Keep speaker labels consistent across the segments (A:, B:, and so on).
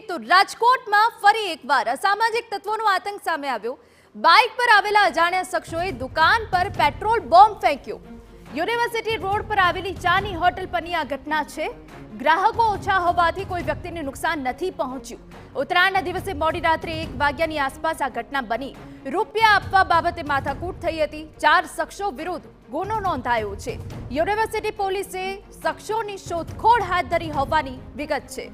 A: તો રાજકોટમાં ફરી એકવાર અસામાજિક તત્વોનો આતંક સામે આવ્યો। બાઇક પર આવેલા અજાણ્યા શખ્સોએ દુકાન પર પેટ્રોલ બોમ્બ ફેંક્યો। યુનિવર્સિટી રોડ પર આવેલી ચાની હોટલ પરની આ ઘટના છે। ગ્રાહકો ઓછા હોવાથી કોઈ વ્યક્તિને નુકસાન નથી પહોંચ્યું। ઉત્તરાયણના દિવસે મોડી રાત્રે 1 વાગ્યાની આસપાસ આ ઘટના બની। રૂપિયા આપવા બાબતે માથાકૂટ થઈ હતી। 4 શખ્સો વિરુદ્ધ ગુનો નોંધાયો છે। યુનિવર્સિટી પોલીસે શખ્સોની શોધખોળ હાથ ધરી હોવાની વિગત છે।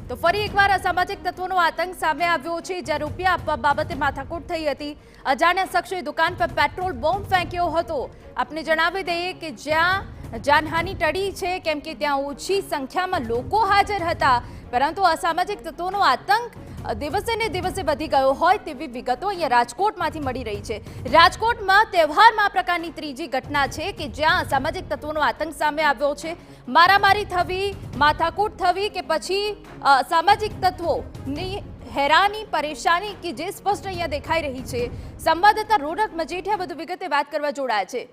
A: તો ફરી એકવાર અસામાજિક તત્વોનો આતંક સામે આવ્યો છે, જ્યાં રૂપિયા આપવા બાબતે માથાકૂટ થઈ હતી। અજાણ્યા શખ્સોએ દુકાન પર પેટ્રોલ બોમ્બ ફેંક્યો હતો। આપને જણાવી દઈએ કે જ્યાં જાનહાની ટળી છે, કેમ કે ત્યાં ઓછી સંખ્યામાં લોકો હાજર હતા, પરંતુ અસામાજિક તત્વોનો આતંક દિવસે ને દિવસે વધી ગયો હોય તેવી વિગતો અહીંયા રાજકોટમાંથી મળી રહી છે। રાજકોટમાં તહેવારમાં આ પ્રકારની ત્રીજી ઘટના છે કે જ્યાં અસામાજિક તત્વોનો આતંક સામે આવ્યો છે। મારામારી થવી, માથાકૂટ થવી કે પછી સામાજિક તત્વોની હેરાની પરેશાની કે જે સ્પષ્ટ અહીંયા દેખાઈ રહી છે। સંવાદદાતા રોનક મજીઠિયા વધુ વિગતે વાત કરવા જોડાયા છે।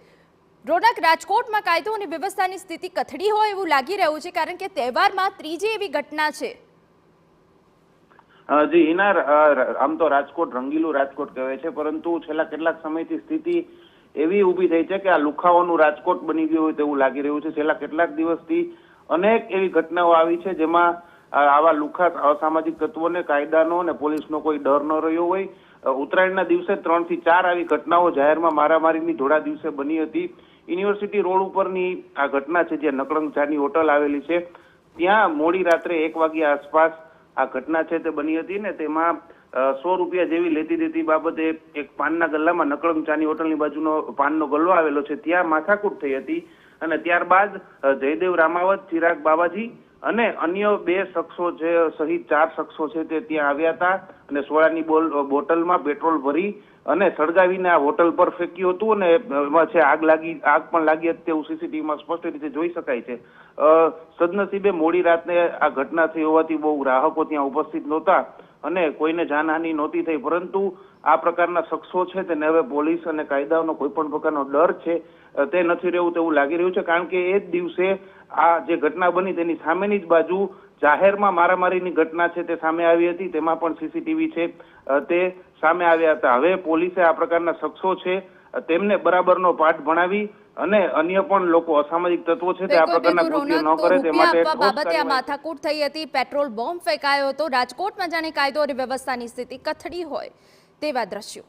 A: રોનક, રાજકોટમાં કાયદો અને વ્યવસ્થાની સ્થિતિ કથળી હોય એવું લાગી રહ્યું છે, કારણ કે તહેવારમાં ત્રીજી એવી ઘટના છે।
B: જી હિનાર, આમ તો રાજકોટ રંગીલું રાજકોટ કહેવાય છે, પરંતુ છેલ્લા કેટલાક સમયથી સ્થિતિ એવી ઊભી થઈ છે કે આ લુખાઓનું રાજકોટ બની ગયું હોય તેવું લાગી રહ્યું છે। છેલ્લા કેટલાક દિવસથી અનેક એવી ઘટનાઓ આવી છે જેમાં આવા લુખા અસામાજિક તત્વોને કાયદાનો અને પોલીસનો કોઈ ડર ન રહ્યો હોય। ઉત્તરાયણના દિવસે 3 થી 4 આવી ઘટનાઓ જાહેરમાં મારામારીની ધોળા દિવસે બની હતી। યુનિવર્સિટી રોડ ઉપરની આ ઘટના છે, જ્યાં નકળંગ ચાની હોટલ આવેલી છે, ત્યાં મોડી રાત્રે 1 વાગ્યા આસપાસ આ ઘટના છે તે બની હતી ને તેમાં 100 રૂપિયા જેવી લેતી દેતી બાબતે એક પાનના ગલ્લામાં નકળંગ ચાની હોટલની બાજુનો પાનનો ગલ્લો આવેલો છે, ત્યાં માથાકૂટ થઈ હતી અને ત્યારબાદ જયદેવ રામાવત, ચિરાગ બાવાજી અને અન્ય 2 શખ્સો છે સહિત 4 શખ્સો છે તે ત્યાં આવ્યા હતા અને સોડાની બોટલમાં પેટ્રોલ ભરી અને સળગાવીને આ હોટલ પર ફેંક્યું હતું અને એમાં છે આગ પણ લાગી હતી તેવું સીસીટીવીમાં સ્પષ્ટ રીતે જોઈ શકાય છે। સદનસીબે મોડી રાતને આ ઘટના થઈ હોવાથી બહુ ગ્રાહકો ત્યાં ઉપસ્થિત નહોતા અને કોઈને જાનહાનિ નહોતી થઈ, પરંતુ આ પ્રકારના શખ્સો છે તેને હવે પોલીસ અને કાયદાનો કોઈ પણ પ્રકારનો ડર છે તે નથી રહ્યું તેવું લાગી રહ્યું છે, કારણ કે એ જ દિવસે આ જે ઘટના બની તેની સામેની જ બાજુ જાહેરમાં મારામારીની ઘટના છે તે સામે આવી હતી, તેમાં પણ સીસીટીવી છે તે સામે આવ્યા હતા। હવે પોલીસે આ પ્રકારના શખ્સો છે તેમને બરાબરનો પાઠ ભણાવી અને અન્ય પણ લોકો અસામાજિક તત્વો છે તે આ પ્રકારના કૃત્ય ન કરે તે માટે
A: બાબતે આ માથાકૂટ થઈ હતી, પેટ્રોલ બોમ્બ ફેંકાયો હતો। રાજકોટમાં જાણે કાયદો અને વ્યવસ્થાની સ્થિતિ કથળી હોય તેવા દ્રશ્યો।